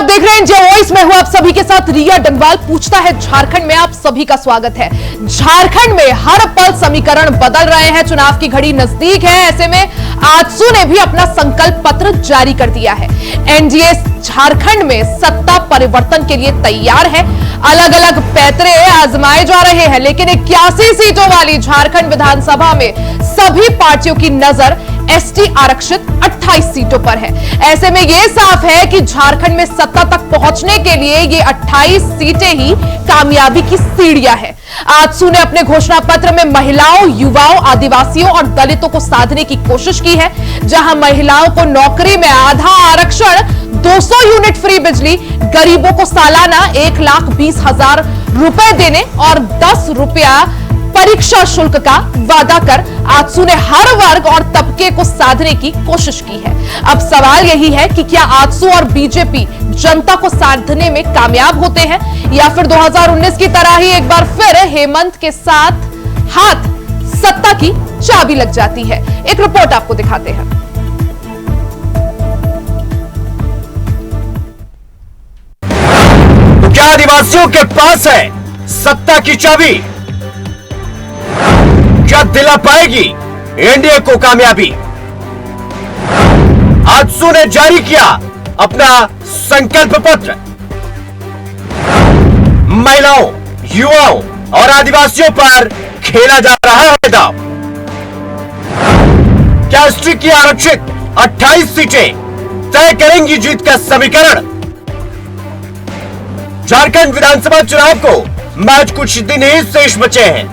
आप देख रहे हैं इंडिया वॉइस में हूं आप सभी के साथ रिया डंगवाल। पूछता है झारखंड में आप सभी का स्वागत है। झारखंड में हर पल समीकरण बदल रहे हैं, चुनाव की घड़ी नजदीक है। ऐसे में आजसू ने भी अपना संकल्प पत्र जारी कर दिया है। एनडीए झारखंड में सत्ता परिवर्तन के लिए तैयार है। अलग अलग पैतरे आजमाए जा रहे हैं, लेकिन 81 सीटों वाली झारखंड विधानसभा में सभी पार्टियों की नजर एसटी आरक्षित 28 सीटों पर है। ऐसे में यह साफ है कि झारखंड में सत्ता तक पहुंचने के लिए ये 28 सीटें ही कामयाबी की सीढ़ियां हैं। आजसू ने अपने घोषणा पत्र में महिलाओं, युवाओं, आदिवासियों और दलितों को साधने की कोशिश की है। जहां महिलाओं को नौकरी में आधा आरक्षण, 200 यूनिट फ्री बिजली, गरीबों को सालाना 1,20,000 रुपए देने और 10 रुपया परीक्षा शुल्क का वादा कर आजसू ने हर वर्ग और तबके को साधने की कोशिश की है। अब सवाल यही है कि क्या आजसू और बीजेपी जनता को साधने में कामयाब होते हैं या फिर 2019 की तरह ही एक बार फिर हेमंत के साथ हाथ सत्ता की चाबी लग जाती है। एक रिपोर्ट आपको दिखाते हैं। तो क्या आदिवासियों के पास है सत्ता की चाबी? क्या दिला पाएगी एनडीए को कामयाबी? आजसू ने जारी किया अपना संकल्प पत्र। महिलाओं, युवाओं और आदिवासियों पर खेला जा रहा है दांव। क्या एसटी की आरक्षित 28 सीटें तय करेंगी जीत का समीकरण? झारखंड विधानसभा चुनाव को मैच कुछ दिन ही शेष बचे हैं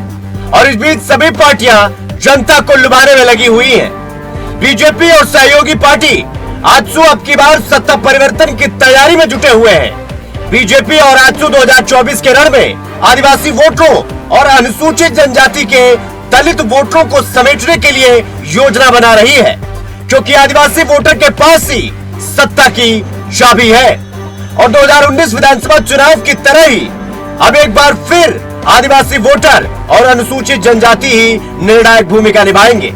और इस बीच सभी पार्टियां जनता को लुभाने में लगी हुई हैं। बीजेपी और सहयोगी पार्टी आजसू अब की बार सत्ता परिवर्तन की तैयारी में जुटे हुए हैं। बीजेपी और आजसू 2024 के रण में आदिवासी वोटरों और अनुसूचित जनजाति के दलित वोटरों को समेटने के लिए योजना बना रही है, क्योंकि आदिवासी वोटर के पास ही सत्ता की चाबी है। और 2019 विधानसभा चुनाव की तरह ही अब एक बार फिर आदिवासी वोटर और अनुसूचित जनजाति ही निर्णायक भूमिका निभाएंगे।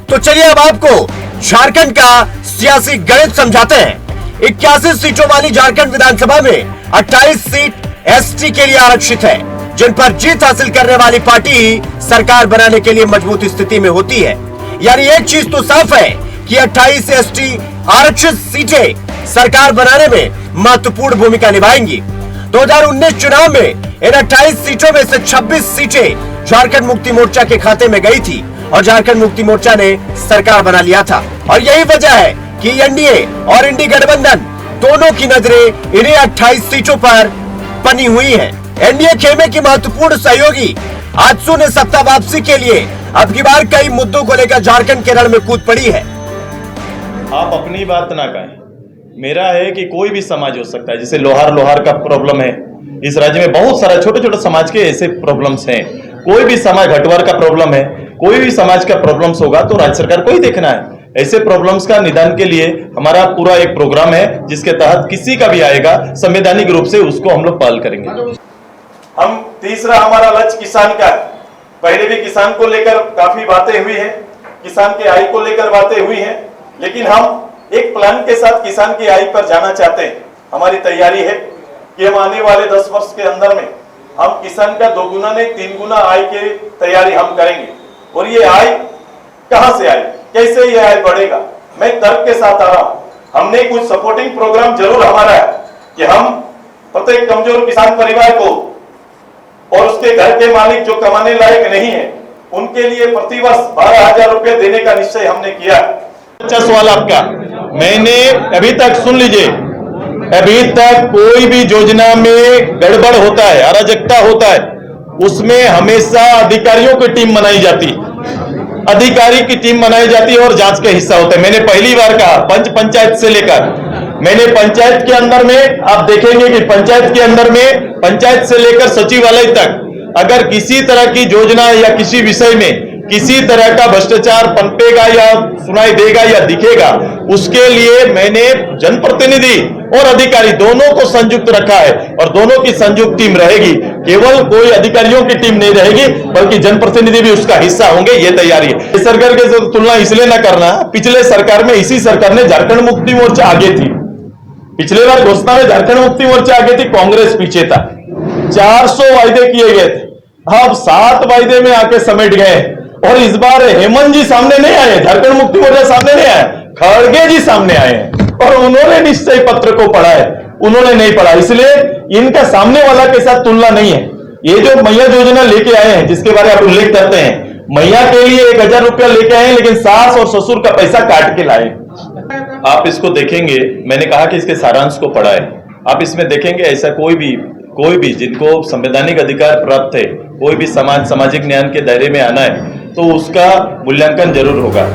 तो चलिए अब आपको झारखंड का सियासी गणित समझाते हैं। 81 सीटों वाली झारखंड विधानसभा में 28 सीट एसटी के लिए आरक्षित है, जिन पर जीत हासिल करने वाली पार्टी ही सरकार बनाने के लिए मजबूत स्थिति में होती है। यानी एक चीज तो साफ है कि 28 एसटी आरक्षित सीटें सरकार बनाने में महत्वपूर्ण भूमिका निभाएंगी। 2019 चुनाव में इन 28 सीटों में से 26 सीटें झारखंड मुक्ति मोर्चा के खाते में गई थी और झारखंड मुक्ति मोर्चा ने सरकार बना लिया था। और यही वजह है कि एनडीए और इंडी गठबंधन दोनों की नजरें इन्हीं 28 सीटों पर बनी हुई हैं। एनडीए खेमे की महत्वपूर्ण सहयोगी आजसू ने सत्ता वापसी के लिए अब की बार कई मुद्दों को लेकर झारखंड के रण में कूद पड़ी है। आप अपनी बात ना कहें, मेरा है कि कोई भी समाज हो सकता है। जैसे लोहार का प्रॉब्लम है, इस राज्य में बहुत सारा छोटे छोटे समाज के ऐसे प्रॉब्लम्स हैं। कोई भी समाज, घटवार का प्रॉब्लम है, कोई भी समाज का प्रॉब्लम्स होगा तो राज्य सरकार को ही देखना है। ऐसे प्रॉब्लम्स का निदान के लिए हमारा पूरा एक प्रोग्राम है, जिसके तहत किसी का भी आएगा संवैधानिक रूप से उसको हम लोग पहल करेंगे। हम तीसरा हमारा लक्ष्य किसान का। पहले भी किसान को लेकर काफी बातें हुई है, किसान के आय को लेकर बातें हुई है, लेकिन हम एक प्लान के साथ किसान की आय पर जाना चाहते हैं। हमारी तैयारी है कि हम आने वाले 10 वर्ष के अंदर में हम किसान का 2 गुना नहीं 3 गुना आय की तैयारी हम करेंगे। और ये आय कहां से आए, कैसे ये आय बढ़ेगा, मैं तर्क के साथ आ रहा हूं। हमने कुछ सपोर्टिंग प्रोग्राम जरूर हमारा है कि हम प्रत्येक कमजोर किसान परिवार को और उसके घर के मालिक जो कमाने लायक नहीं है, उनके लिए प्रतिवर्ष 12,000 रुपए देने का निश्चय हमने किया। अच्छा सवाल आपका, मैंने अभी तक सुन लीजिए, अभी तक कोई भी योजना में गड़बड़ होता है, अराजकता होता है, उसमें हमेशा अधिकारियों की टीम बनाई जाती, अधिकारी की टीम बनाई जाती है और जांच का हिस्सा होता है। मैंने पहली बार कहा पंचायत से लेकर, मैंने पंचायत के अंदर में आप देखेंगे कि पंचायत के अंदर में पंचायत से लेकर सचिवालय तक अगर किसी तरह की योजना या किसी विषय में किसी तरह का भ्रष्टाचार पनपेगा या सुनाई देगा या दिखेगा, उसके लिए मैंने जनप्रतिनिधि और अधिकारी दोनों को संयुक्त रखा है और दोनों की संयुक्त टीम रहेगी। केवल कोई अधिकारियों की टीम नहीं रहेगी, बल्कि जनप्रतिनिधि भी उसका हिस्सा होंगे, ये तैयारी है। सरकार के तुलना इसलिए ना करना, पिछले सरकार में इसी सरकार ने झारखंड मुक्ति मोर्चा आगे थी, पिछले बार घोषणा में झारखंड मुक्ति मोर्चा आगे थी, कांग्रेस पीछे था। 400 वायदे किए गए थे, अब 7 वायदे में आके समेट गए। और इस बार हेमंत जी सामने नहीं आए, झारखंड मुक्ति मोर्चा सामने नहीं आए, खड़गे जी सामने आए हैं और उन्होंने निश्चय पत्र को पढ़ा है, उन्होंने नहीं पढ़ा, इसलिए इनका सामने वाला के साथ तुलना नहीं है। ये जो मैया योजना लेके आए हैं, जिसके बारे में आप उल्लेख करते हैं, मैया के लिए 1000 रुपया लेके आए, लेकिन सास और ससुर का पैसा काट के लाए। आप इसको देखेंगे, मैंने कहा कि इसके सारांश को पढ़ा है, आप इसमें देखेंगे ऐसा कोई भी जिनको संवैधानिक अधिकार प्राप्त है, कोई भी सामाजिक न्याय के दायरे में आना है, तो उसका मूल्यांकन जरूर होगा।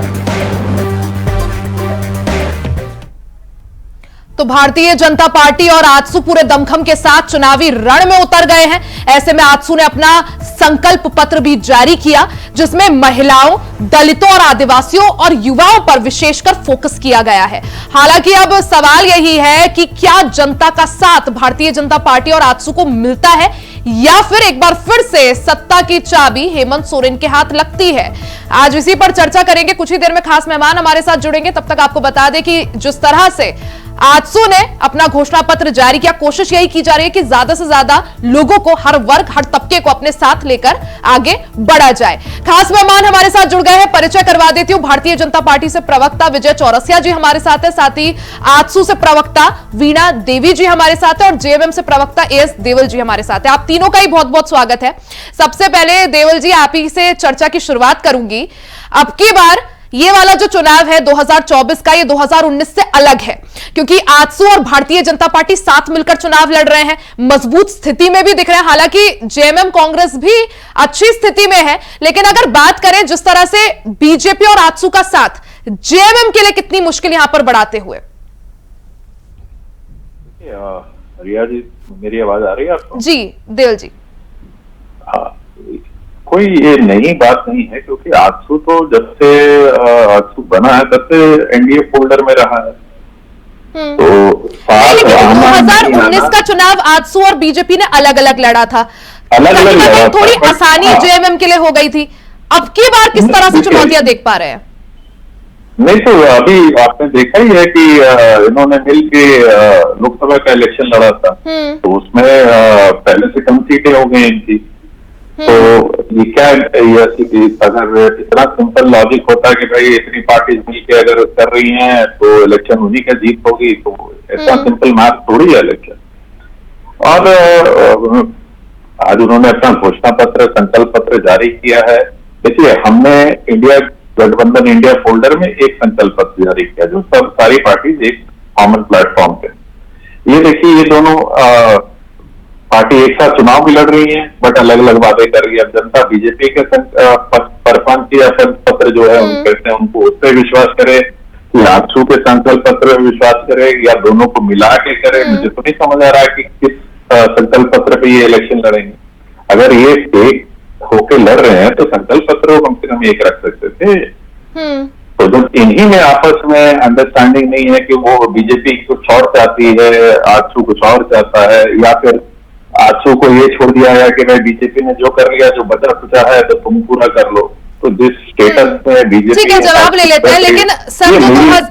तो भारतीय जनता पार्टी और आजसू पूरे दमखम के साथ चुनावी रण में उतर गए हैं। ऐसे में आजसू ने अपना संकल्प पत्र भी जारी किया, जिसमें महिलाओं, दलितों और आदिवासियों और युवाओं पर विशेषकर फोकस किया गया है। हालांकि अब सवाल यही है कि क्या जनता का साथ भारतीय जनता पार्टी और आजसू को मिलता है, या फिर एक बार फिर से सत्ता की चाबी हेमंत सोरेन के हाथ लगती है। आज इसी पर चर्चा करेंगे। कुछ ही देर में खास मेहमान हमारे साथ जुड़ेंगे। तब तक आपको बता दें कि जिस तरह से आजसू ने अपना घोषणा पत्र जारी किया, कोशिश यही की जा रही है कि ज्यादा से ज्यादा लोगों को, हर वर्ग, हर तबके को अपने साथ लेकर आगे बढ़ा जाए। खास मेहमान हमारे साथ जुड़ गए हैं, परिचय करवा देती हूं। भारतीय जनता पार्टी से प्रवक्ता विजय चौरसिया जी हमारे साथ है, साथ ही आजसू से प्रवक्ता वीणा देवी जी हमारे साथ है और जेएमएम से प्रवक्ता एएस देवल जी हमारे साथ है। आप तीनों का ही बहुत बहुत स्वागत है। सबसे पहले देवल जी, आप ही से चर्चा की शुरुआत करूंगी। अब की बार ये वाला जो चुनाव है 2024 का, ये 2019 से अलग है, क्योंकि आजसू और भारतीय जनता पार्टी साथ मिलकर चुनाव लड़ रहे हैं, मजबूत स्थिति में भी दिख रहे हैं। हालांकि जेएमएम कांग्रेस भी अच्छी स्थिति में है, लेकिन अगर बात करें जिस तरह से बीजेपी और आजसू का साथ, जेएमएम के लिए कितनी मुश्किल यहां पर बढ़ाते हुए? रिया जी, मेरी आवाज आ रही है आपको? जी देवल जी। हाँ, कोई ये नई बात नहीं है, क्योंकि आजसू तो जब से आजसू बना है तब से एनडीए फोल्डर में रहा है। तो 2019 का चुनाव आजसू और बीजेपी ने अलग अलग लड़ा था, अलग थोड़ी आसानी जेएमएम के लिए हो गई थी। अब की बार किस तरह से चुनौतियां देख पा रहे हैं? नहीं, तो अभी आपने देखा ही है कि इन्होंने मिल के लोकसभा का इलेक्शन लड़ा था, तो उसमें पहले से कम सीटें हो गई इनकी। तो ये क्या, अगर इतना सिंपल लॉजिक होता कि भाई इतनी पार्टीज मिलकर अगर कर रही हैं तो इलेक्शन उन्हीं का जीत होगी, तो ऐसा सिंपल मैथ थोड़ी है इलेक्शन। और आज उन्होंने अपना घोषणा पत्र, संकल्प पत्र जारी किया है। देखिए, हमने इंडिया गठबंधन इंडिया फोल्डर में एक संकल्प पत्र जारी किया, जो सब सारी पार्टीज एक कॉमन प्लेटफॉर्म पे। ये देखिए, ये दोनों पार्टी एक साथ चुनाव भी लड़ रही है, बट अलग अलग बातें कर रही है। अब जनता बीजेपी के परपंच या पत्र जो है कहते हैं उनको उस पर विश्वास करे, कि आजसू के संकल्प पत्र में विश्वास करे, या दोनों को मिला के करे। मुझे तो नहीं समझ आ रहा है कि किस संकल्प पत्र पे ये इलेक्शन लड़ेंगे। अगर ये एक होके लड़ रहे हैं तो संकल्प पत्र कम से कम एक रख सकते थे। तो जब इन्हीं में आपस में अंडरस्टैंडिंग नहीं है कि वो बीजेपी कुछ और चाहती है, आजसू कुछ और चाहता है, या फिर आजसू को ये छोड़ दिया है कि भाई बीजेपी ने जो कर लिया, जो बचा खुचा है तो तुम पूरा कर लो। तो जिस स्टेटस में बीजेपी, ठीक है, जवाब ले लेते हैं। लेकिन सर,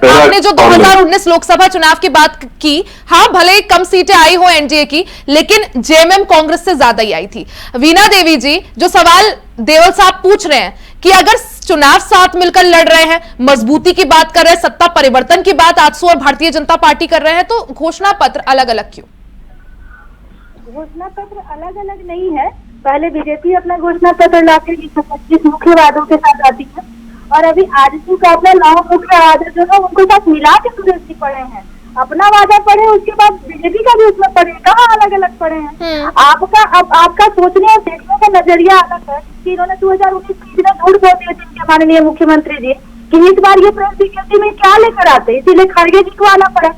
आपने जो 2019 लोकसभा चुनाव की बात की, हाँ भले ही कम सीटें आई हो एनडीए की, लेकिन जेएमएम कांग्रेस से ज्यादा ही आई थी। वीणा देवी जी, जो सवाल देवल साहब पूछ रहे हैं कि अगर चुनाव साथ मिलकर लड़ रहे हैं, मजबूती की बात कर रहे हैं, सत्ता परिवर्तन की बात आजसू और भारतीय जनता पार्टी कर रहे हैं, तो घोषणा पत्र अलग अलग क्यों? घोषणा पत्र अलग अलग नहीं है। पहले बीजेपी अपना घोषणा पत्र लाकर 125 मुख्य वादों के साथ आती है, और अभी आजसू का अपना 9 मुख्य वादे जो है उनको साथ मिला के सुदेश जी पढ़े हैं। अपना वादा पढ़े, उसके बाद बीजेपी का भी उसमें पढ़े, कहाँ अलग अलग पढ़े हैं? आपका सोचने और देखने का नजरिया अलग है। कि इन्होंने 2019 में इतना झूठ बोल दिया जिनके माननीय मुख्यमंत्री जी, कि इस बार ये प्रेस विज्ञप्ति में क्या लेकर आते, इसीलिए खड़गे जी को आना पड़ा।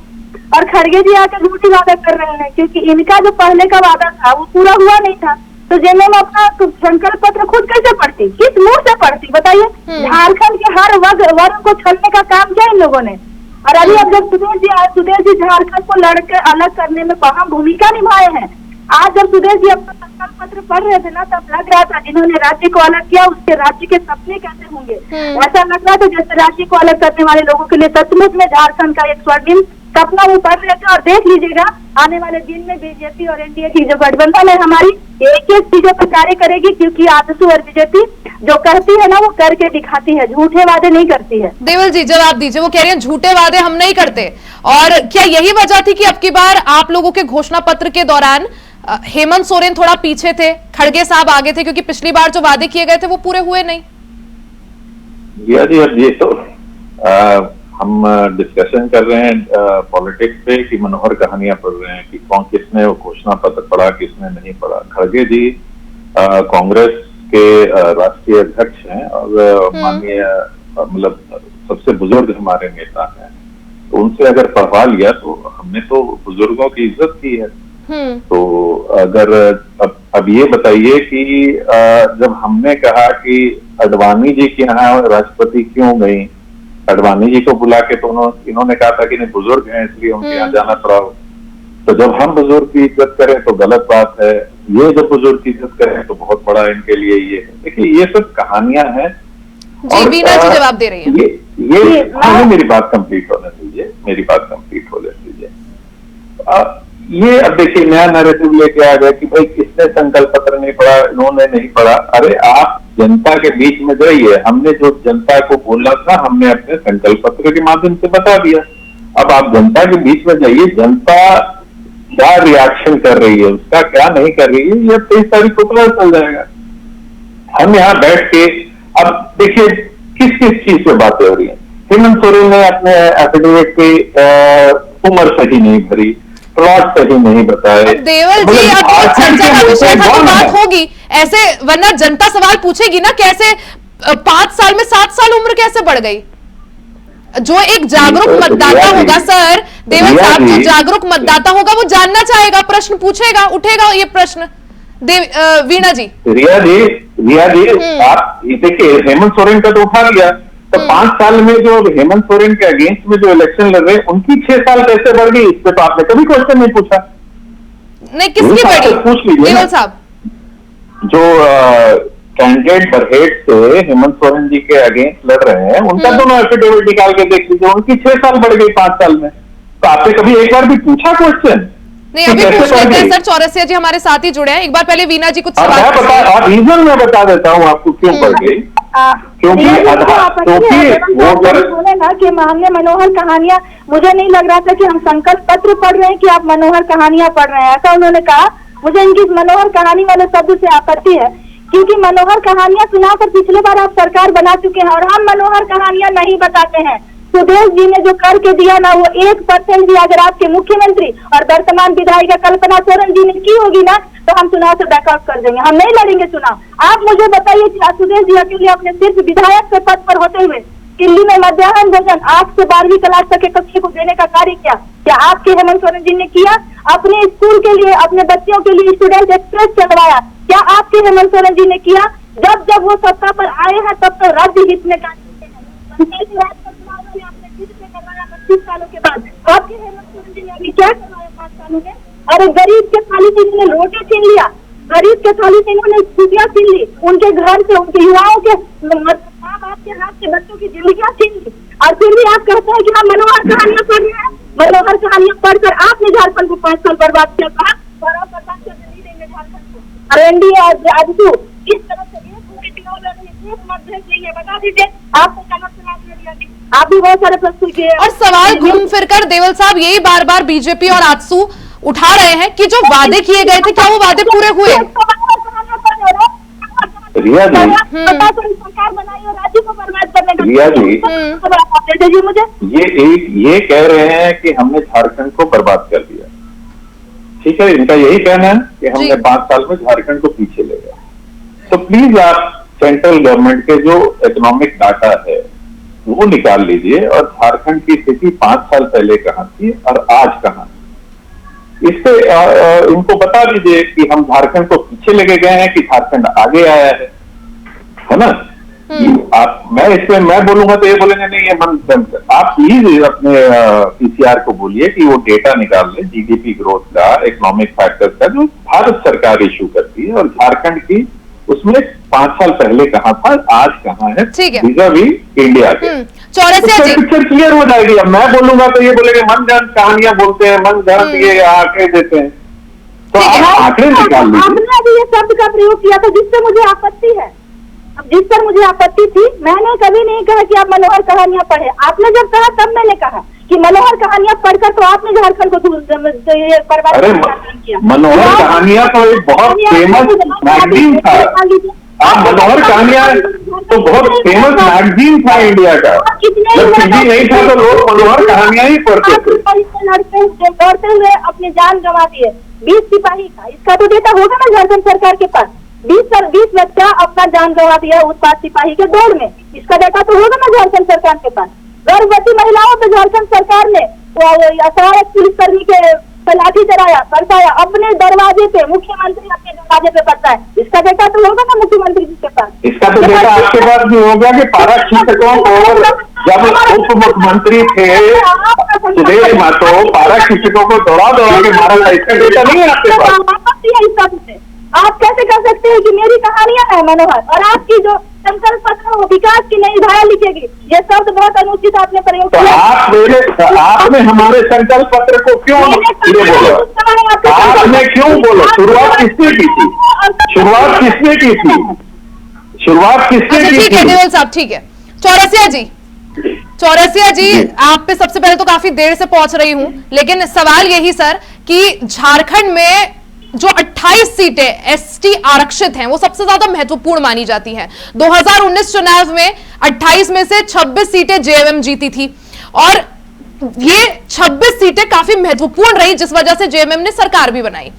और खड़गे जी आकर झूठी वादा कर रहे हैं, क्योंकि इनका जो पहले का वादा था वो पूरा हुआ नहीं था। तो जेएमएम अपना संकल्प पत्र खुद कैसे पढ़ती, किस मुंह से पढ़ती, बताइए? झारखंड के हर वर्ग को छलने का काम किया इन लोगों ने। और अभी अब जब सुदेश जी झारखंड को लड़कर अलग करने में अहम भूमिका निभाए हैं। आज जब सुदेश जी अपना संकल्प पत्र पढ़ रहे थे ना, तब लग रहा था जिन्होंने राज्य को अलग किया उसके राज्य के सपने कैसे होंगे। ऐसा लग रहा था जैसे राज्य को अलग करने वाले लोगों के लिए सचमुच में झारखंड का एक स्वर्णिम सपना वो पढ़ रहे थे। और देख लीजिएगा आने वाले दिन में बीजेपी और एनडीए की जो गठबंधन है हमारी एक एक चीजों पर कार्य करेगी, क्योंकि आजसू और बीजेपी जो करती है ना वो करके दिखाती है, झूठे वादे नहीं करती है। देवल जी जवाब दीजिए, वो कह रही हैं झूठे वादे हम नहीं करते, और क्या यही वजह थी कि अब की बार आप लोगों के घोषणा पत्र के दौरान हेमंत सोरेन थोड़ा पीछे थे, खड़गे साहब आगे थे, क्योंकि पिछली बार जो वादे किए गए थे वो पूरे हुए नहीं? जी, अब ये तो हम डिस्कशन कर रहे हैं पॉलिटिक्स पे कि मनोहर कहानियां पढ़ रहे हैं कि कौन किसने वो घोषणा पत्र पढ़ा किसने नहीं पढ़ा। खड़गे जी कांग्रेस के राष्ट्रीय अध्यक्ष हैं और माननीय मतलब सबसे बुजुर्ग हमारे नेता हैं, तो उनसे अगर पढ़वा लिया तो हमने तो बुजुर्गों की इज्जत की है। तो अगर अब ये बताइए कि जब हमने कहा कि अडवाणी जी के यहाँ राष्ट्रपति क्यों गई, अडवाणी जी को बुला के तो इन्होंने कहा था कि नहीं बुजुर्ग हैं इसलिए उनके यहाँ जाना पड़ा। तो जब हम बुजुर्ग की इज्जत करें तो गलत बात है, ये जब बुजुर्ग की इज्जत करें तो बहुत बड़ा इनके लिए ये है। देखिए ये सब कहानियां हैं। जी वीणा जी जवाब दे रही है। ये मेरी बात कंप्लीट होने दीजिए, मेरी बात कंप्लीट होने दीजिए। ये अब देखिए नया नैरेटिव लेके आ गया कि भाई किसने संकल्प पत्र नहीं पढ़ा, इन्होंने नहीं पढ़ा। अरे आप जनता के बीच में जाइए, हमने जो जनता को बोला था हमने अपने संकल्प पत्र के माध्यम से बता दिया। अब आप जनता के बीच में जाइए, जनता क्या रिएक्शन कर रही है, उसका क्या नहीं कर रही है, ये 23 तारीख को पता चल जाएगा। हम यहाँ बैठ के अब देखिए किस किस चीज पे बातें हो रही है। हेमंत सोरेन ने अपने एफिडेविट की उम्र सही नहीं भरी, प्लॉट सही नहीं बताए। देवल जी अब तो चर्चा का विषय था तो बात होगी ऐसे, वरना जनता सवाल पूछेगी ना कैसे 5 साल में 7 साल उम्र कैसे बढ़ गई। जो एक जागरूक मतदाता होगा सर, देवल साहब जो जागरूक मतदाता होगा वो जानना चाहेगा, प्रश्न पूछेगा, उठेगा ये प्रश्न। वीणा जी रिया जी आप देखिए हेमंत सोरेन का तो उठा लिया, तो 5 साल में जो हेमंत सोरेन के अगेंस्ट में जो इलेक्शन लड़ रहे हैं उनकी 6 साल कैसे बढ़ गई, इस पे तो आपने कभी क्वेश्चन नहीं पूछा। नहीं किसकी बढ़ी पूछ लीजिए देवल साहब। जो कैंडिडेट बरहेट से हेमंत सोरेन जी के अगेंस्ट लड़ रहे हैं उनका दोनों एफिडेविट निकाल के देख लीजिए, उनकी 6 साल बढ़ गई 5 साल में। तो आपने कभी एक बार भी पूछा क्वेश्चन? नहीं अभी पूछ लेते हैं सर, चौरसिया जी हमारे साथ ही जुड़े हैं। एक बार पहले वीणा जी कुछ सवाल रीजन मैं बता देता हूँ आपको क्यों बढ़ गई। क्योंकि बोले ना कि हमने मनोहर कहानियां, मुझे नहीं लग रहा था कि हम संकल्प पत्र पढ़ रहे हैं कि आप मनोहर कहानियां पढ़ रहे हैं, ऐसा उन्होंने कहा। मुझे इनकी मनोहर कहानी वाले शब्द से आपत्ति है, क्योंकि मनोहर कहानियां सुनाकर पिछले बार आप सरकार बना चुके हैं और हम मनोहर कहानियां नहीं बताते हैं। सुदेश जी ने जो करके दिया ना वो 1% भी अगर आपके मुख्यमंत्री और वर्तमान विधायिका कल्पना सोरेन जी ने की होगी ना तो हम चुनाव से बैकआउट कर देंगे, हम नहीं लड़ेंगे चुनाव। आप मुझे बताइए कि सुदेश जी अकेले अपने सिर्फ विधायक के पद पर होते हुए दिल्ली में मध्याह्न भोजन 8 से 12वीं क्लास तक के कक्षा को देने का कार्य क्या आपके हेमंत सोरेन जी ने किया? अपने स्कूल के लिए अपने बच्चों के लिए स्टूडेंट एक्सप्रेस चलवाया, क्या आपके हेमंत सोरेन जी ने किया? जब वो सत्ता पर आए हैं तब तो राज्य हित में कार्य करते हैं। पंचायती राज का चुनाव में आपने फिर से करवाया 25 सालों के बाद, आपके हेमंत सोरेन जी ने अभी क्या करवाया 5 सालों में? और गरीब के थाली से इन्होंने रोटी छीन लिया, गरीब के थाली से इन्होंने खुशियां छीन ली, उनके घर से उनके युवाओं के माँ बाप के हाथ से बच्चों की जिंदगियां छीन ली। और फिर भी आप कहते हैं कि हम मनोहर कहानियां पढ़ रहे हैं। मनोहर कहानियां पढ़कर आपने झारखंड को 5 साल बर्बाद किया था और आप बर्बाद करने नहीं देंगे झारखंड को। और एनडीए और आजसू इस तरह से बता दीजिए आपको आप भी बहुत सारे प्रश्न किए और सवाल घूम फिर कर देवल साहब यही बार बार बीजेपी और आजसू उठा रहे हैं कि जो वादे किए गए थे क्या वो वादे पूरे हुए? रिया जी सरकार बनाई और राज्य को बर्बाद करने का रिया जी मुझे ये कह रहे हैं कि हमने झारखंड को बर्बाद कर दिया। ठीक है, इनका यही कहना है कि हमने 5 साल में झारखंड को पीछे ले गया। तो प्लीज आप सेंट्रल गवर्नमेंट के जो इकोनॉमिक डाटा है वो निकाल लीजिए और झारखंड की स्थिति 5 साल पहले कहाँ थी और आज कहाँ, इससे इनको बता दीजिए कि हम झारखंड को पीछे लेके गए हैं कि झारखंड आगे आया है ना। मैं बोलूंगा तो ये बोलेंगे नहीं ये मन। आप प्लीज अपने पीसीआर को बोलिए कि वो डेटा निकाल ले जीडीपी ग्रोथ का, इकोनॉमिक फैक्टर्स का जो भारत सरकार इशू करती है और झारखंड की उसमें 5 साल पहले कहाँ था, आज कहाँ है, ठीक है। vis-a-vis इंडिया के। चौरसिया जी, पिक्चर क्लियर हो जाएगी। अब मैं बोलूंगा तो ये बोलेंगे मन गढ़ंत कहानियां बोलते हैं, मन गढ़ंत ये आंकड़े देते हैं, तो आप आंकड़े निकाल लीजिए। आपने अभी ये शब्द का प्रयोग किया था जिससे मुझे आपत्ति है। अब जिस पर मुझे आपत्ति थी, मैंने कभी नहीं कहा कि आप मनोहर कहानियां पढ़े। आपने जब कहा तब मैंने कहा कि मनोहर कहानियां पढ़कर तो आपने झारखंड को अरे मनोहर कहानियां तो एक बहुत फेमस मैगजीन था। आप मनोहर कहानियां तो बहुत फेमस मैगजीन था इंडिया का। जब टीवी नहीं था तो लोग मनोहर कहानियां ही पढ़ते थे। दौड़ते हुए अपनी जान गंवा दिए 20 सिपाही का, इसका तो डेटा होगा ना झारखंड सरकार के पास। 20 बच्चा अपना जान गंवा दिया उत्पाद सिपाही के दौड़ में, इसका डेटा तो होगा ना झारखंड सरकार के पास। गर्भवती महिलाओं पर झारखंड सरकार ने असारक पुलिसकर्मी के लाठी चलाया, बरसाया, अपने दरवाजे पे, मुख्यमंत्री अपने दरवाजे पे पड़ता है, इसका डेटा तो होगा ना मुख्यमंत्री जी के पास। इसका तो डेटा आपके पास भी होगा कि पारा शिक्षकों को जब उप मुख्यमंत्री थे सुधीर महतो, पारा शिक्षकों को दौड़ा के मारा था, इसका डेटा नहीं है आपके पास। आप कैसे कर सकते हैं कि मेरी कहानियां है मनोहर और आपकी जो संकल्प पत्र हो विकास की नई धारा लिखेगी, ये शब्द बहुत अनुचित आपने प्रयोग किया। आपने हमारे संकल्प पत्र को क्यों बोला? आपने क्यों बोला? शुरुआत किसने की थी? शुरुआत किसने की थी? ठीक है देवल साहब, ठीक है। चौरसिया जी, आप पे सबसे पहले तो काफी देर से पहुंच रही हूं, लेकिन सवाल यही सर कि झारखंड में जो 28 सीटें एसटी आरक्षित हैं वो सबसे ज्यादा महत्वपूर्ण मानी जाती हैं। 2019 चुनाव में 28 में से 26 सीटें जेएमएम जीती थी और ये 26 सीटें काफी महत्वपूर्ण रही, जिस वजह से जेएमएम ने सरकार भी बनाई।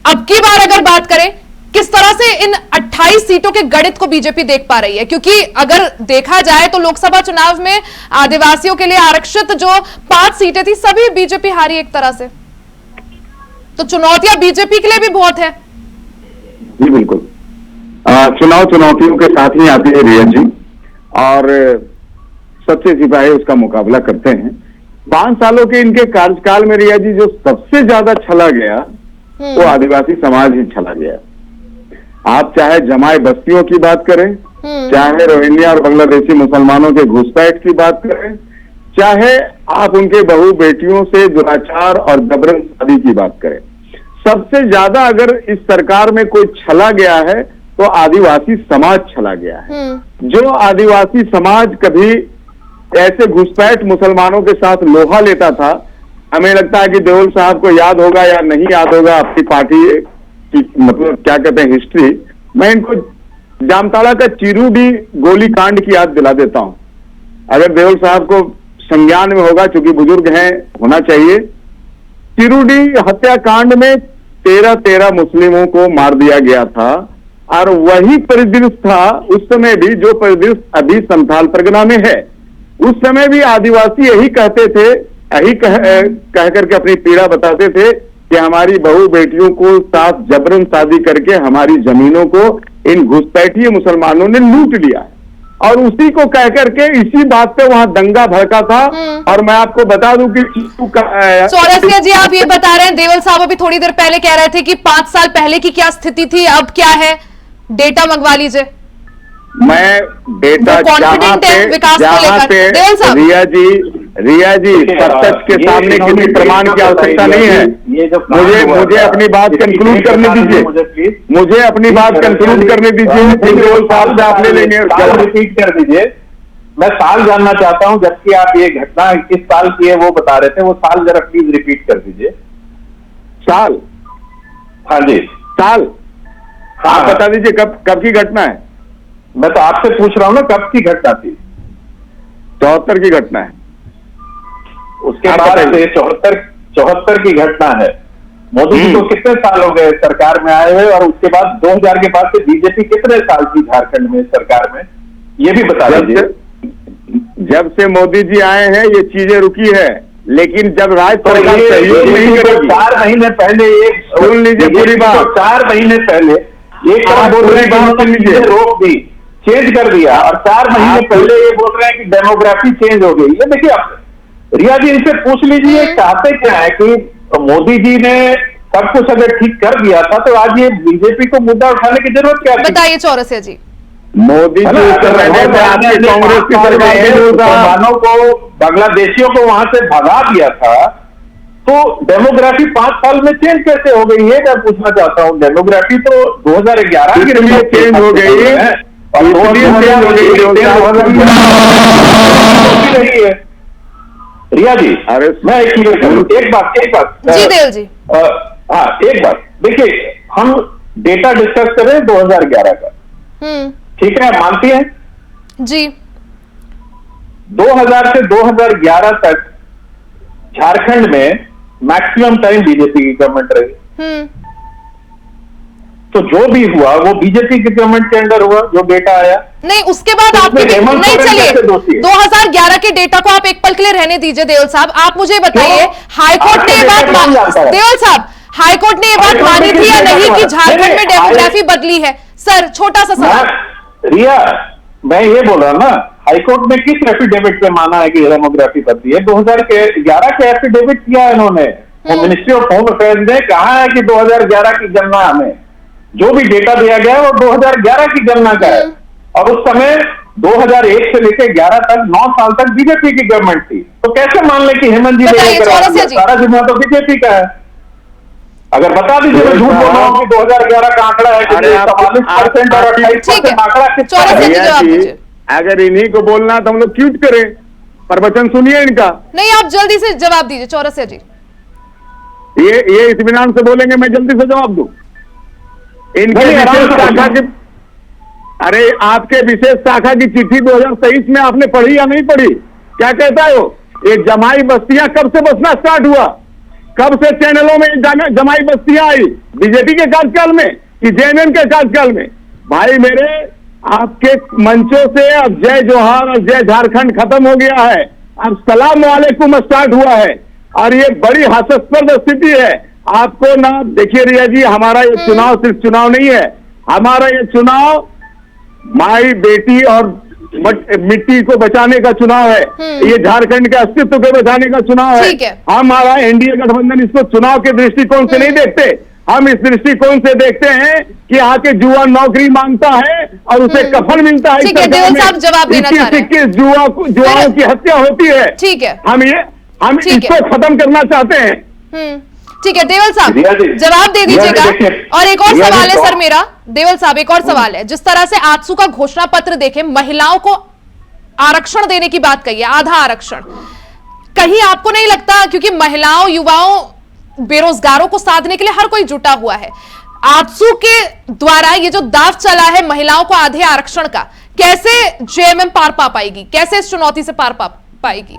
अब की बार अगर बात करें किस तरह से इन 28 सीटों के गणित को बीजेपी देख पा रही है, क्योंकि अगर देखा जाए तो लोकसभा चुनाव में आदिवासियों के लिए आरक्षित जो 5 सीटें थी सभी बीजेपी हारी एक तरह से, तो चुनौतियां बीजेपी के लिए भी बहुत है। जी बिल्कुल, चुनाव चुनौतियों के साथ ही आती है रिया जी, और सच्चे सिपाही उसका मुकाबला करते हैं। 5 सालों के इनके कार्यकाल में रिया जी जो सबसे ज्यादा छला गया वो आदिवासी समाज ही छला गया। आप चाहे जमाई बस्तियों की बात करें, चाहे रोहिंग्या और बांग्लादेशी मुसलमानों के घुसपैठ की बात करें, चाहे आप उनके बहू बेटियों से दुराचार और जबरन शादी की बात करें, सबसे ज्यादा अगर इस सरकार में कोई छला गया है तो आदिवासी समाज छला गया है। जो आदिवासी समाज कभी ऐसे घुसपैठ मुसलमानों के साथ लोहा लेता था, हमें लगता है कि देओल साहब को याद होगा या नहीं याद होगा अपनी पार्टी की, मतलब क्या कहते हैं, हिस्ट्री। मैं इनको जामताड़ा का चिरूडी गोलीकांड की याद दिला देता हूं, अगर देओल साहब को संज्ञान में होगा, चूंकि बुजुर्ग हैं, होना चाहिए। चिरूडी हत्याकांड में 13 मुस्लिमों को मार दिया गया था और वही परिदृश्य था उस समय भी जो परिदृश्य अभी संथाल परगना में है। उस समय भी आदिवासी यही कहते थे, यही कह करके अपनी पीड़ा बताते थे कि हमारी बहू बेटियों को साथ जबरन शादी करके हमारी जमीनों को इन घुसपैठिए मुसलमानों ने लूट लिया है। और उसी को कह करके इसी बात पे वहां दंगा भड़का था। और मैं आपको बता दूं कि चौरसिया जी, आप ये बता रहे हैं, देवल साहब अभी थोड़ी देर पहले कह रहे थे कि 5 साल पहले की क्या स्थिति थी, अब क्या है, डेटा मंगवा लीजिए। मैं डेटा जहां पे रिया जी सच के सामने किसी प्रमाण की आवश्यकता नहीं है। मुझे अपनी बात कंक्लूड करने दीजिए, मुझे अपनी बात कंक्लूड करने दीजिए, देओल साहब से आप ले लेंगे। रिपीट कर दीजिए, मैं साल जानना चाहता हूं, जबकि आप ये घटना किस साल की है वो बता रहे थे, वो साल जरा प्लीज रिपीट कर दीजिए। साल? हाँ जी, साल आप बता दीजिए कब की घटना है। मैं तो आपसे पूछ रहा हूं ना, कब की घटना थी? 74 की घटना है। उसके बाद से 74 की घटना है। मोदी जी को कितने साल हो गए सरकार में आए हुए, और उसके बाद 2000 के बाद से बीजेपी कितने साल थी झारखंड में सरकार में, ये भी बता दीजिए। जब से मोदी जी आए हैं ये चीजें रुकी है, लेकिन जब राज्य सरकार सहयोग नहीं करेगी। 4 महीने पहले एक सुन लीजिए पूरी बात, 4 महीने पहले एक रोक दी, चेंज कर दिया, और 4 महीने पहले ये बोल रहे हैं कि डेमोग्राफी चेंज हो गई। ये देखिए, आप रिया जी इनसे पूछ लीजिए चाहते क्या है कि मोदी जी ने सब कुछ अगर ठीक कर दिया था तो आज ये बीजेपी को मुद्दा उठाने की जरूरत क्या थी? बताइए चौरसिया जी। मोदी जी कांग्रेस की सरकार के मुसलमानों को, बांग्लादेशियों को वहां से भगा दिया था, तो डेमोग्राफी 5 साल में चेंज कैसे हो गई है? मैं पूछना चाहता हूँ। डेमोग्राफी तो 2011 की चेंज हो गई है और 2011 रही है। रिया जी, अरे मैं एक बात जी देव जी, हाँ एक बात देखिए, हम डेटा डिस्कस करें 2011 का, ठीक है, मानती हैं? जी। 2000 से 2011 तक झारखंड में मैक्सिमम टाइम बीजेपी की गवर्नमेंट रही। तो जो भी हुआ वो बीजेपी की गवर्नमेंट के अंडर हुआ, जो डेटा आया। नहीं, उसके बाद आपके नहीं, चलिए 2011 के डेटा को आप एक पल के लिए रहने दीजिए देवल साहब। आप मुझे बताइए, हाईकोर्ट ने ये बात, देवल साहब, हाईकोर्ट ने ये बात मानी थी या नहीं कि झारखंड में डेमोग्राफी बदली है? सर छोटा सा सवाल। रिया, मैं ये बोल रहा हूं ना, हाईकोर्ट ने किस एफिडेविट पे माना है कि डेमोग्राफी बदली है? 2011 के एफिडेविट किया है इन्होंने। मिनिस्ट्री ऑफ होम अफेयर्स ने कहा है कि 2011 की गणना, हमें जो भी डेटा दिया गया है वो 2011 की गणना का है। और उस समय 2001 से लेकर 11 तक 9 साल तक बीजेपी की गवर्नमेंट थी। तो कैसे मान ले कि हेमंत जी ने सारा जिम्मा तो बीजेपी का है? अगर बता दीजिए, मैं झूठ बोल रहा हूँ कि 2011 का आंकड़ा है कि 44% और 28% आंकड़ा किसका है? अगर इन्हीं को बोलना तो हम लोग क्यूट करें, प्रवचन सुनिए इनका। नहीं, आप जल्दी से जवाब दीजिए चौरसिया जी। ये इत्मीनान से बोलेंगे, मैं जल्दी से जवाब दूं। इनके विशेष शाखा की, अरे आपके विशेष शाखा की चिट्ठी 2023 में आपने पढ़ी या नहीं पढ़ी? क्या कहता है वो? ये जमाई बस्तियां कब से बसना स्टार्ट हुआ? कब से चैनलों में जमाई बस्तियां आई? बीजेपी के कार्यकाल में कि जेएमएम के कार्यकाल में? भाई मेरे, आपके मंचों से अब जय जोहार और जय झारखंड खत्म हो गया है, अब सलाम वालेकुम स्टार्ट हुआ है। और ये बड़ी हास्यास्पद स्थिति है। आपको ना देखिए रिया जी, हमारा ये चुनाव सिर्फ चुनाव नहीं है, हमारा ये चुनाव माई बेटी और मिट्टी को बचाने का चुनाव है। ये झारखंड के अस्तित्व को बचाने का चुनाव है। हमारा एनडीए गठबंधन इसको चुनाव के दृष्टिकोण से नहीं देखते, हम इस दृष्टिकोण से देखते हैं कि आके जुआ नौकरी मांगता है और उसे कफन मिलता है। ठीक है, देवल साहब जवाब देना चाह रहे हैं। जुआओं की हत्या होती है। ठीक है, हम इसको खत्म करना चाहते हैं। ठीक है देवल साहब, जवाब दे दीजिएगा। और एक और सवाल है सर मेरा, देवल साहब एक और सवाल है। जिस तरह से आजसू का घोषणा पत्र देखे, महिलाओं को आरक्षण देने की बात कही है, आधा आरक्षण, कहीं आपको नहीं लगता, क्योंकि महिलाओं, युवाओं, बेरोजगारों को साधने के लिए हर कोई जुटा हुआ है, आजसू के द्वारा ये जो दाव चला है महिलाओं को आधे आरक्षण का, कैसे जेएमएम पार पा पाएगी? कैसे इस चुनौती से पार पा पाएगी?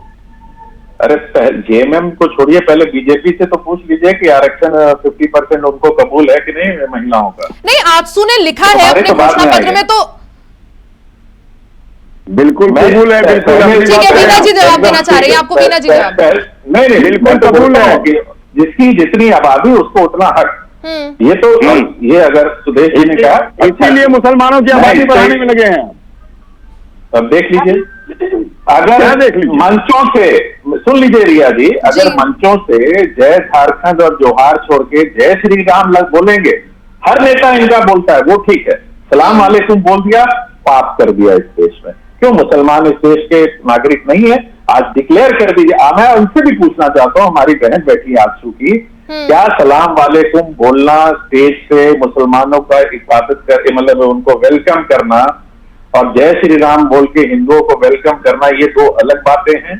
अरे जेएमएम को छोड़िए, पहले बीजेपी से तो पूछ लीजिए कि आरक्षण 50% उनको कबूल है कि नहीं महिलाओं का? नहीं, आजसू ने लिखा है अपने घोषणा पत्र में, तो बिल्कुल कबूल है। बिल्कुल ठीक है, वीना जी जवाब देना चाह रही है, आपको वीना जी जवाब। नहीं, बिल्कुल कबूल है। जिसकी जितनी आबादी उसको उतना हक। ये तो ये अगर सुदेश जी ने कहा, इसीलिए मुसलमानों की आबादी बढ़ाने में लगे हैं। अब देख लीजिए, अगर मंचों से सुन लीजिए रिया जी, अगर मंचों से जय झारखंड और जोहार छोड़ के जय श्री राम बोलेंगे, हर नेता इनका बोलता है, वो ठीक है। सलाम वालेकुम बोल दिया, पाप कर दिया इस देश में। क्यों मुसलमान इस देश के नागरिक नहीं है? आज डिक्लेयर कर दीजिए। मैं उनसे भी पूछना चाहता हूँ, हमारी बहन बैठी है आजसू की, क्या सलाम वालेकुम बोलना, स्टेज से मुसलमानों का इबादत कर, मतलब उनको वेलकम करना, और जय श्री राम बोल के हिंदुओं को वेलकम करना, ये दो अलग बातें हैं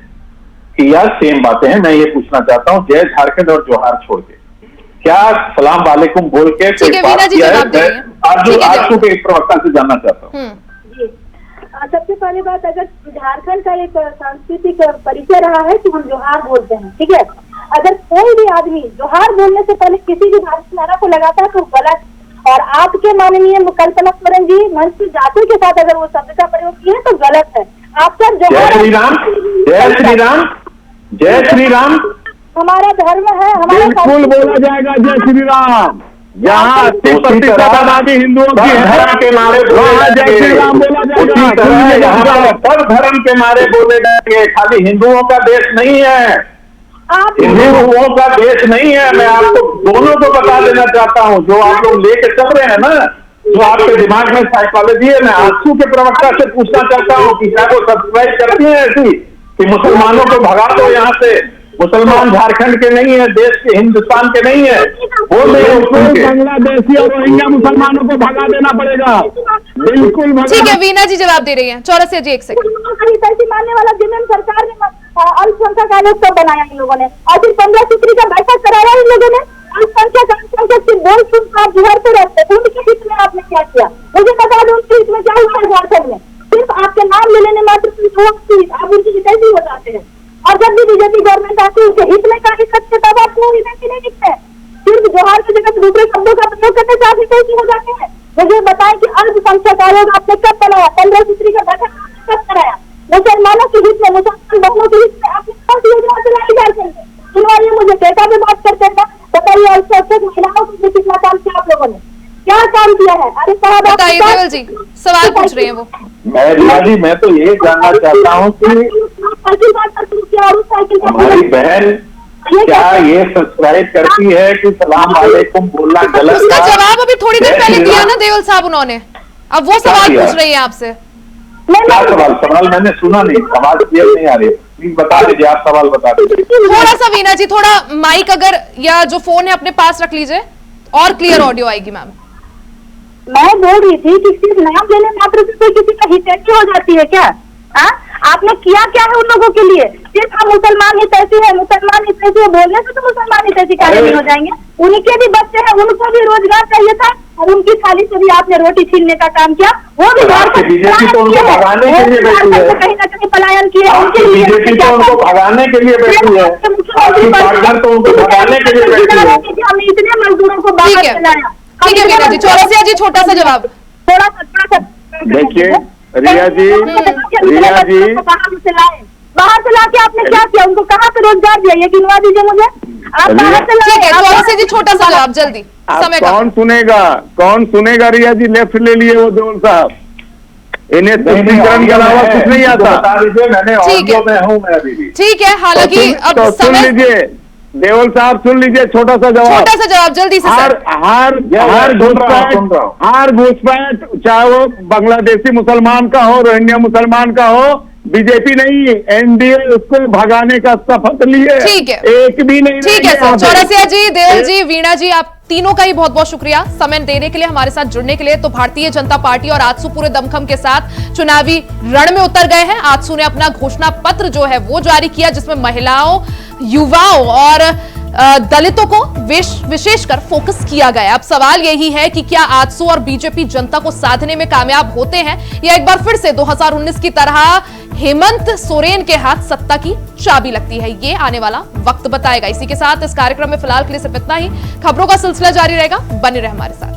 कि या सेम बातें हैं? मैं ये पूछना चाहता हूँ, जय झारखंड और जोहार छोड़ के क्या सलाम वालेकुम बोल के कोई बात किया है? आजसू के एक प्रवक्ता से जानना चाहता हूँ। सबसे पहली बात, अगर झारखंड का एक सांस्कृतिक परिचय रहा है कि हम जोहार बोलते हैं, ठीक है, अगर कोई भी आदमी जोहार बोलने से पहले किसी भी भारतीय नारा को लगाता है तो गलत। और आपके माननीय कल्पना स्वरन जी मंच की जाति के साथ अगर वो शब्द का प्रयोग किए तो गलत है। आप सर जय श्री राम, जय श्री राम, जय श्री राम हमारा धर्म है, हमारा बिल्कुल बोला जाएगा जय श्री राम। यहाँ 80% आबादी हिंदुओं की धर्म के मारे जय श्री राम बोला जाएगा। सब धर्म के मारे बोले जाएंगे, खाली हिंदुओं का देश नहीं है। आप हिंदुओं का देश नहीं है। मैं आपको दोनों को बता देना चाहता हूँ, जो आप लोग लेके चल रहे हैं ना, जो आपके दिमाग में साइकोलॉजी है। मैं आंसू के प्रवक्ता से पूछना चाहता हूँ कि क्या वो सब्सक्राइब करती है ऐसी कि मुसलमानों को भगा दो यहाँ से? मुसलमान झारखंड के नहीं है, देश के, हिंदुस्तान के नहीं है। वो बांग्लादेशी और रोहिंग्या मुसलमानों को भगा देना पड़ेगा, बिल्कुल। ठीक है, वीना जी जवाब दे रही हैं। चौरसिया जी एक सेकंड। मानने वाला जिम्मेदार सरकार ने अल्पसंख्यक आयोग कब बनाया इन लोगों ने, और फिर 15 सूत्री का बैठक कराया इन लोगों ने। अल्पसंख्यक की बोल सुन आप बिहार पे रहते हैं, उनके हित में आपने क्या किया? मुझे बता दो उनके हित में क्या हुआ है झारखंड में? सिर्फ आपके नाम ले लेने मात्र आप उनकी हितैषी हो जाते हैं, और जब भी बीजेपी गवर्नमेंट आती है उनके हित में कार्य करते हैं, तब आपको हितैषी नहीं दिखते हैं। सिर्फ जोहार की जगह दूसरे शब्दों का प्रयोग करने से आप हितैषी हो जाते हैं। मुझे बताएं कि अल्पसंख्यक आयोग आपने कब बनाया? 15 सूत्री का बैठक कब कराया? मुसलमानों के हित में, मुसलमान बहुओं के हित में आपने कौन सी योजना चलाई झारखंड में? सुनवाइए, मुझे डेटा पे बात करते हैं। बताइए अल्पसंख्यक महिलाओं के लिए कितना काम किया आप लोगों ने? क्या काम किया है? अरे साहब बताइए देवल जी, सवाल पूछ रहे हैं वो। मैं तो ये जानना चाहता हूँ कि हमारी बहन क्या ये सब्सक्राइब करती है कि सलाम वालेकुम बोलना गलत? उसका जवाब अभी थोड़ी देर पहले दिया ना देवल साहब उन्होंने, अब वो सवाल पूछ रही है आपसे। क्या सवाल मैंने सुना नहीं, आवाज क्लियर नहीं आ रही, प्लीज बता दीजिए, आप सवाल बता दीजिए थोड़ा सा। वीना जी थोड़ा माइक अगर या जो फोन है अपने पास रख लीजिए और क्लियर ऑडियो आएगी मैम। मैं बोल रही थी कि सिर्फ नाम लेने मात्र से कोई किसी का हितैषी हो जाती है क्या? आपने किया क्या है उन लोगों के लिए? सिर्फ हम मुसलमान हितैषी है, मुसलमान हितैषी है बोलने से तो मुसलमान हितैषी कार्य नहीं हो जाएंगे। उनके भी बच्चे हैं, उनको भी रोजगार चाहिए था, और उनकी थाली से भी आपने रोटी छीनने का काम किया। वो भी बीजेपी तो उनको भगाने के लिए बैठी है, कहीं ना कहीं पलायन किए। बीजेपी तो उनको भगाने के लिए बैठी है, तो उनको भगाने के लिए बैठी है। हमने इतने मजदूरों को बाहर चलाया। ठीक है वीना जी, चौरसिया जी छोटा सा जवाब। थोड़ा सा देखिए रिया जी बाहर से लाके आपने क्या किया? उनको कहाँ पे रोजगार दिया? ये गिनवा दीजिए मुझे। आप बाहर से ठीक है, चौरसिया जी छोटा सा जवाब जल्दी, समय कौन सुनेगा? रिया जी लेफ्ट ले लिए वो देवल साहब, इन्हें तुष्टीकरण के अलावा कुछ नहीं आता। बता दीजिए, मैंने ऑडियो में हूँ मैं अभी भी। ठीक है, हालांकि अब सुन लीजिए देवल साहब, सुन लीजिए छोटा सा जवाब जल्दी से। हार घुसपैठ चाहे वो बांग्लादेशी मुसलमान का हो, रोहिंग्या मुसलमान का हो, बीजेपी नहीं एनडीए उसको भगाने का शपथ लिए। ठीक है, एक भी नहीं। ठीक है सर। चौरसिया जी, देवल जी, वीणा जी, आप तीनों का ही बहुत बहुत शुक्रिया समय देने के लिए, हमारे साथ जुड़ने के लिए। तो भारतीय जनता पार्टी और आजसू पूरे दमखम के साथ चुनावी रण में उतर गए हैं। आजसू ने अपना घोषणा पत्र जो है वो जारी किया, जिसमें महिलाओं, युवाओं और दलितों को विशेषकर फोकस किया गया। अब सवाल यही है कि क्या आजसू और बीजेपी जनता को साधने में कामयाब होते हैं, या एक बार फिर से 2019 की तरह हेमंत सोरेन के हाथ सत्ता की चाबी लगती है? ये आने वाला वक्त बताएगा। इसी के साथ इस कार्यक्रम में फिलहाल के लिए सिर्फ इतना ही। खबरों का सिलसिला जारी रहेगा, बने रहे हमारे साथ।